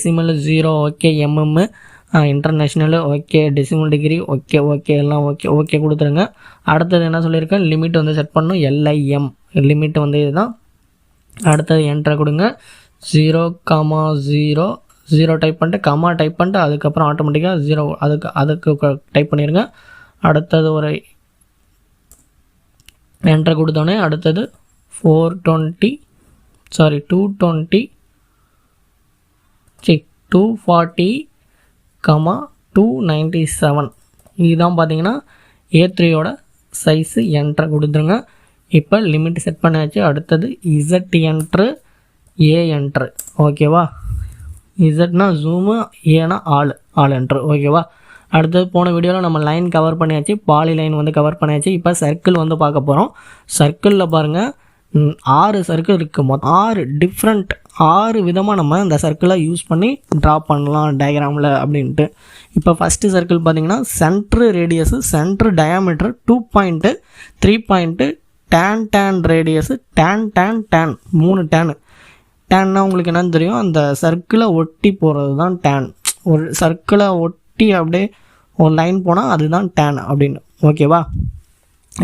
Decimal 0 okay, MM international okay, decimal degree okay okay எல்லாம் okay okay கொடுத்துருங்க. அடுத்தது என்ன சொல்லியிருக்கேன், லிமிட் வந்து செட் பண்ணணும், LIM லிமிட் வந்து இதுதான். அடுத்தது என்ட்ரை கொடுங்க, 0,0 0 டைப் பண்ணிட்டு கமா டைப் பண்ணிட்டு அதுக்கப்புறம் ஆட்டோமேட்டிக்காக 0 அதுக்கு டைப் பண்ணிடுங்க. அடுத்தது ஒரு என்ட்ரை கொடுத்தோன்னே அடுத்தது 240,297 இதுதான் பார்த்தீங்கன்னா A3யோட சைஸு. என்ட்ரை கொடுத்துருங்க. இப்போ லிமிட் செட் பண்ணியாச்சு. அடுத்தது Z என்ட்ரு, A என்ட்ரு ஓகேவா. இசட்னா ஜூமு, ஏன்னா ஆல் என்ட்ரு ஓகேவா. அடுத்தது போன வீடியோவில் நம்ம லைன் கவர் பண்ணியாச்சு, பாலி லைன் வந்து கவர் பண்ணியாச்சு. இப்போ சர்க்கிள் வந்து பார்க்க போகிறோம். சர்க்கிளில் பாருங்கள் 6 சர்க்கிள் இருக்குது. மொத்தம் 6 விதமாக நம்ம இந்த சர்க்கிளை யூஸ் பண்ணி ட்ரா பண்ணலாம் டயக்ராமில் அப்படின்ட்டு. இப்போ ஃபஸ்ட்டு சர்க்கிள் பார்த்திங்கன்னா centre radius, centre diameter 2 point, 3 point, then radius, then 3 டேன்னா உங்களுக்கு என்னன்னு தெரியும், அந்த சர்க்கிளை ஒட்டி போகிறது தான் டேன். ஒரு சர்க்கிளை ஒட்டி அப்படியே ஒரு லைன் போனால் அதுதான் டேன் அப்படின்னு ஓகேவா.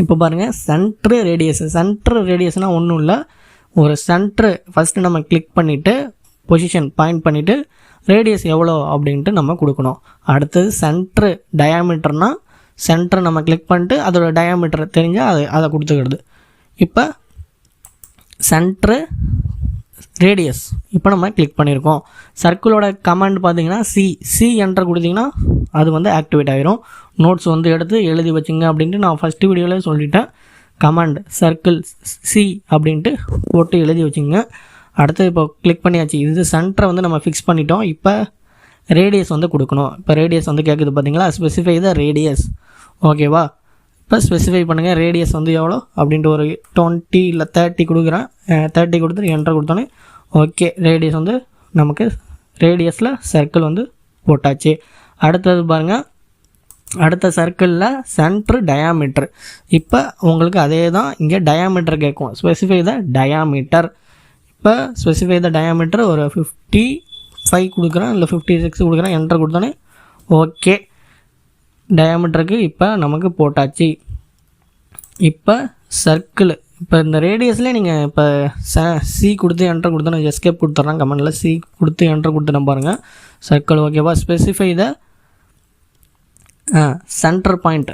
இப்போ பாருங்கள் சென்ட்ரு ரேடியஸ்னால் ஒன்றும் இல்லை, ஒரு சென்ட்ரு ஃபஸ்ட்டு நம்ம கிளிக் பண்ணிவிட்டு பொசிஷன் பாயிண்ட் பண்ணிவிட்டு ரேடியஸ் எவ்வளோ அப்படின்ட்டு நம்ம கொடுக்கணும். அடுத்தது சென்ட்ரு டயாமீட்டர்னால் சென்டரை நம்ம கிளிக் பண்ணிட்டு அதோட டயாமீட்டர் தெரிஞ்சால் அதை கொடுத்துக்கிறது. இப்போ சென்ட்ரு ரேடியஸ் இப்போ நம்ம கிளிக் பண்ணியிருக்கோம். சர்க்கிளோட கமாண்ட் பார்த்தீங்கன்னா சி என்டர் கொடுத்தீங்கன்னா அது வந்து ஆக்டிவேட் ஆகிரும். நோட்ஸ் வந்து எடுத்து எழுதி வச்சுங்க அப்படின்ட்டு நான் ஃபஸ்ட்டு வீடியோவில் சொல்லிட்டேன். கமாண்ட் சர்க்கிள் சி அப்படின்ட்டு போட்டு எழுதி வச்சுங்க. அடுத்து இப்போ கிளிக் பண்ணியாச்சு. இது சென்டரை வந்து நம்ம ஃபிக்ஸ் பண்ணிட்டோம். இப்போ ரேடியஸ் வந்து கொடுக்கணும். இப்போ ரேடியஸ் வந்து கேட்குது பார்த்தீங்களா, ஸ்பெசிஃபை த ரேடியஸ் ஓகேவா. இப்போ ஸ்பெசிஃபை பண்ணுங்கள் ரேடியஸ் வந்து எவ்வளோ அப்படின்ட்டு ஒரு 20 இல்லை 30 கொடுக்குறேன். 30 கொடுத்துட்டு என்டர் கொடுத்தோன்னே ஓகே, ரேடியஸ் வந்து நமக்கு ரேடியஸில் சர்க்கிள் வந்து போட்டாச்சு. அடுத்தது பாருங்கள், அடுத்த சர்க்கிளில் சென்ட்ரு டயாமீட்டர். இப்போ உங்களுக்கு அதே தான் இங்கே டயாமீட்டர் கேட்கும், ஸ்பெசிஃபை த டயாமீட்டர். இப்போ ஸ்பெசிஃபை த டயாமீட்டர் ஒரு 55 கொடுக்குறேன் இல்லை 56 கொடுக்குறேன். என்டர் கொடுத்தோன்னே ஓகே, டயாமீட்டருக்கு இப்போ நமக்கு போட்டாச்சு. இப்போ சர்க்கிள் இப்போ இந்த ரேடியஸ்லேயே நீங்கள் இப்போ சி கொடுத்து என்டர் கொடுத்தோன்னா எஸ்கேப் கொடுத்துட்றாங்க. கமெண்டில் சி கொடுத்து என்டர் கொடுத்துட்டேன் பாருங்கள் சர்க்கிள் ஓகேவா. Specify the centre point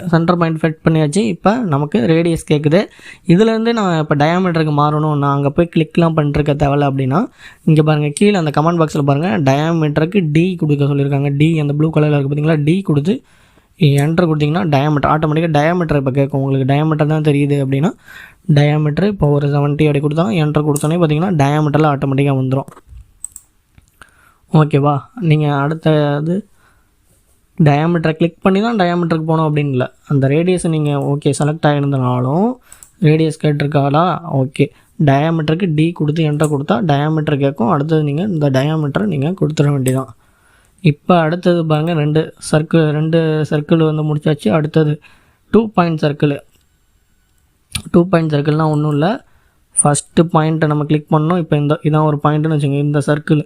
fit பண்ணியாச்சு. இப்போ நமக்கு ரேடியஸ் கேட்குது. இதுலேருந்து நான் இப்போ டயாமீட்டருக்கு மாறணும், நான் அங்கே போய் கிளிக்லாம் பண்ணிருக்க தேவையில்ல அப்படின்னா இங்கே பாருங்கள் கீழே அந்த கமெண்ட் பாக்ஸில் பாருங்கள் டயாமீட்டருக்கு D கொடுக்க சொல்லியிருக்காங்க. D அந்த ப்ளூ கலரில் இருக்குது பார்த்தீங்களா, D கொடுத்து என்டர் கொடுத்தீங்கன்னா டயாமீட்டர் ஆட்டோமேட்டிக்காக டயாமீட்டர் இப்போ கேட்கும். உங்களுக்கு டயாமீட்டர் தான் தெரியுது அப்படின்னா டயாமீட்டர் இப்போ ஒரு 70 அப்படி கொடுத்தா என்டர் கொடுத்தோன்னே பார்த்தீங்கன்னா டயாமீட்டரில் ஆட்டோமேட்டிக்காக வந்துடும் ஓகேவா. நீங்கள் அடுத்தது டயாமீட்டரை கிளிக் பண்ணி தான் டயாமீட்டருக்கு போகணும் அப்படின்னு இல்லை, அந்த ரேடியஸை நீங்கள் ஓகே செலக்ட் ஆகியிருந்தனாலும் ரேடியஸ் கேட்டிருக்காளா ஓகே, டயாமீட்டருக்கு D கொடுத்து என்டர் கொடுத்தா டயாமீட்டர் கேட்கும். அடுத்தது நீங்கள் இந்த டயாமீட்டரை நீங்கள் கொடுத்துட வேண்டியதான். இப்போ அடுத்தது பாருங்கள் ரெண்டு சர்க்கிள் வந்து முடிச்சாச்சு. அடுத்தது 2 பாயிண்ட் சர்க்கிள். 2 பாயிண்ட் சர்க்கிள்னால் ஒன்றும் இல்லை, ஃபஸ்ட்டு பாயிண்ட்டை நம்ம கிளிக் பண்ணோம். இப்போ இதான் ஒரு பாயிண்ட்டுன்னு வச்சுக்கோங்க.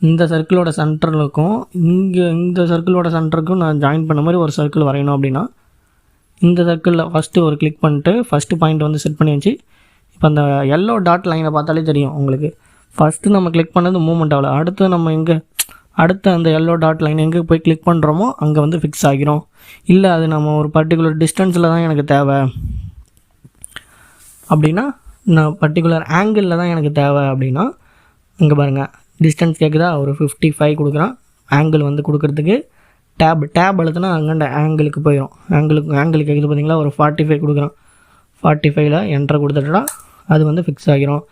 இந்த சர்க்கிளோட சென்டருக்கும் இந்த சர்க்கிளோட சென்டருக்கும் நான் ஜாயின் பண்ண மாதிரி ஒரு சர்க்கிள் வரையணும் அப்படின்னா இந்த சர்க்கிளில் ஃபஸ்ட்டு ஒரு கிளிக் பண்ணிட்டு ஃபஸ்ட்டு பாயிண்ட் வந்து செட் பண்ணி வச்சு இப்போ அந்த எல்லோ டாட் லைனை பார்த்தாலே தெரியும் உங்களுக்கு. ஃபஸ்ட்டு நம்ம கிளிக் பண்ணது மூவ்மெண்ட் ஆகலை, அடுத்து நம்ம அடுத்த அந்த எல்லோ டாட் லைன் எங்கே போய் கிளிக் பண்ணுறோமோ அங்கே வந்து ஃபிக்ஸ் ஆகிரும். இல்லை அது நம்ம ஒரு பர்டிகுலர் டிஸ்டன்ஸில் தான் எனக்கு தேவை அப்படின்னா, நான் பர்டிகுலர் ஆங்கிளில் தான் எனக்கு தேவை அப்படின்னா இங்கே பாருங்கள் டிஸ்டன்ஸ் கேட்குதா, ஒரு 55 கொடுக்குறான். ஆங்கிள் வந்து கொடுக்குறதுக்கு டேப் அழுத்துனா அங்கே ஆங்கிளுக்கு போயிடும். ஆங்கிள் கேட்குது பார்த்தீங்களா, ஒரு 45 கொடுக்குறான். 45ல் என்டர் கொடுத்துட்டா அது வந்து ஃபிக்ஸ் ஆகிரும்.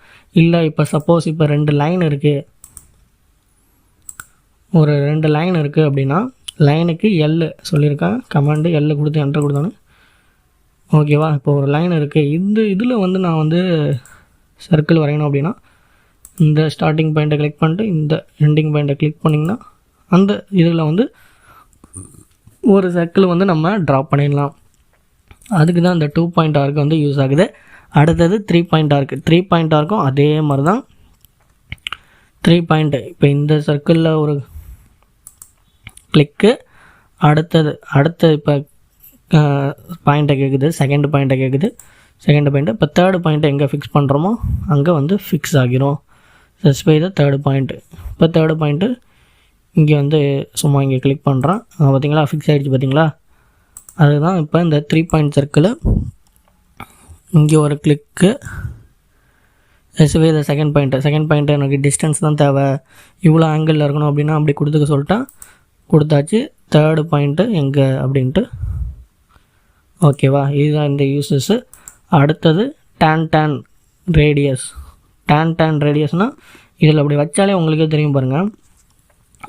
இல்லை இப்போ சப்போஸ் இப்போ 2 லைன் இருக்குது, ஒரு 2 லைன் இருக்குது அப்படின்னா லைனுக்கு L சொல்லியிருக்கேன். கமாண்டு L கொடுத்து என்டர் கொடுத்தோன்னே ஓகேவா. இப்போ ஒரு லைன் இருக்குது, இதில் வந்து நான் வந்து சர்க்கிள் வரையணும் அப்படின்னா இந்த ஸ்டார்டிங் பாயிண்ட்டை கிளிக் பண்ணிட்டு இந்த எண்டிங் பாயிண்ட்டை கிளிக் பண்ணிங்கன்னா அந்த இதில் வந்து ஒரு சர்க்கிள் வந்து நம்ம ட்ரா பண்ணிடலாம். அதுக்கு தான் இந்த 2 பாயிண்ட் ஆர்க்கு வந்து யூஸ் ஆகுது. அடுத்தது 3 பாயிண்ட் ஆர்க்கு. 3 பாயிண்ட் ஆர்க்கும் அதே மாதிரி தான் 3 பாயிண்ட்டு. இப்போ இந்த சர்க்கிளில் ஒரு கிளிக்கு. அடுத்தது இப்போ பாயிண்ட்டை கேட்குது, செகண்ட் பாயிண்ட்டை கேட்குது. செகண்ட் பாயிண்ட்டு இப்போ தேர்டு பாயிண்ட்டை எங்கே ஃபிக்ஸ் பண்ணுறோமோ அங்கே வந்து ஃபிக்ஸ் ஆகிரும். ஸ்பெசிஃபை த தேர்டு பாயிண்ட்டு. இப்போ தேர்டு பாயிண்ட்டு இங்கே வந்து சும்மா இங்கே கிளிக் பண்ணுறான். பார்த்தீங்களா, ஃபிக்ஸ் ஆகிடுச்சு பார்த்தீங்களா. அதுதான் இப்போ இந்த 3 பாயிண்ட் சர்க்கிள். இங்கே ஒரு கிளிக்கு. ஸ்பெசிஃபை த செகண்ட் பாயிண்ட்டு எனக்கு டிஸ்டன்ஸ் தான் தேவை, இவ்வளோ ஆங்கிளில் இருக்கணும் அப்படின்னா அப்படி கொடுத்துக்க சொல்லிட்டா கொடுத்தாச்சு. தேர்டு பாயிண்ட்டு எங்கே அப்படின்ட்டு. ஓகேவா, இதுதான் இந்த யூசஸ்ஸு. அடுத்தது tan ரேடியஸ். tan ரேடியஸ்னால் இதில் அப்படி வச்சாலே உங்களுக்கே தெரியும் பாருங்கள்.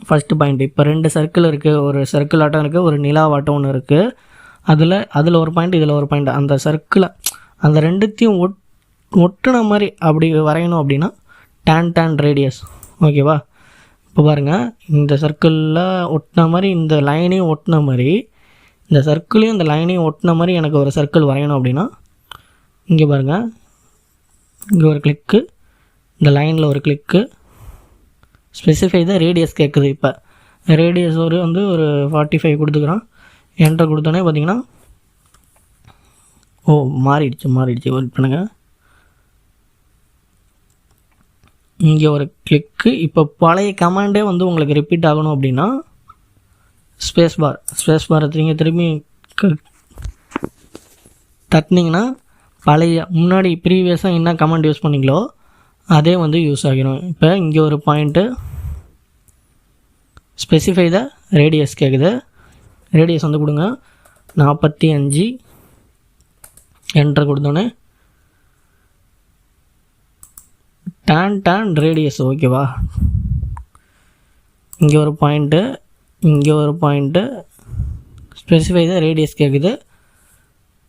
ஃபஸ்ட்டு பாயிண்ட், இப்போ 2 சர்க்கிள் இருக்குது, ஒரு சர்க்கிள் ஆட்டம் இருக்குது, ஒரு நிலாவாட்டம் ஒன்று இருக்குது. அதில் ஒரு பாயிண்ட், இதில் ஒரு பாயிண்ட். அந்த சர்க்கிளை அந்த ரெண்டுத்தையும் ஒட்டுன மாதிரி அப்படி வரையணும் அப்படின்னா tan ரேடியஸ். ஓகேவா, இப்போ பாருங்கள், இந்த சர்க்கிளில் ஒட்டின மாதிரி இந்த லைனையும் ஒட்டின மாதிரி இந்த சர்க்கிளையும் இந்த லைனையும் ஒட்டின மாதிரி எனக்கு ஒரு சர்க்கிள் வரையணும் அப்படின்னா இங்கே பாருங்கள், இங்கே ஒரு கிளிக்கு, இந்த லைனில் ஒரு கிளிக்கு. ஸ்பெசிஃபை தான் ரேடியஸ் கேட்குது. இப்போ ரேடியஸ் ஒரு 45 கொடுத்துக்குறான். என்டர் கொடுத்தோன்னே பார்த்தீங்கன்னா மாறிடுச்சு. வெயிட் பண்ணுங்கள், இங்கே ஒரு கிளிக்கு. இப்போ பழைய கமாண்டே வந்து உங்களுக்கு ரிப்பீட் ஆகணும் அப்படின்னா ஸ்பேஸ் பாரை நீங்கள் திரும்பி தட்டினீங்கன்னா பழைய முன்னாடி ப்ரீவியஸாக என்ன கமாண்ட் யூஸ் பண்ணிங்களோ அதே வந்து யூஸ் ஆகிடும். இப்போ இங்கே ஒரு பாயிண்ட்டு ஸ்பெசிஃபை த ரேடியஸ் கேட்குது. ரேடியஸ் வந்து கொடுங்க 45. என்டர் கொடுத்தோன்னே tan ரேடியஸ். ஓகேவா, இங்கே ஒரு பாயிண்ட்டு ஸ்பெசிஃபை த ரேடியஸ் கேட்குது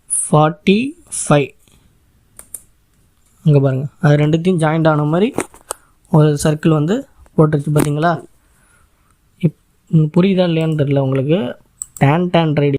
45. அங்கே பாருங்கள், அது ரெண்டுத்தையும் ஜாயிண்ட் ஆன மாதிரி ஒரு சர்க்கிள் வந்து போட்டுருச்சு பார்த்தீங்களா. புரியுதா இல்லையான்னு தெரியல உங்களுக்கு. tan radius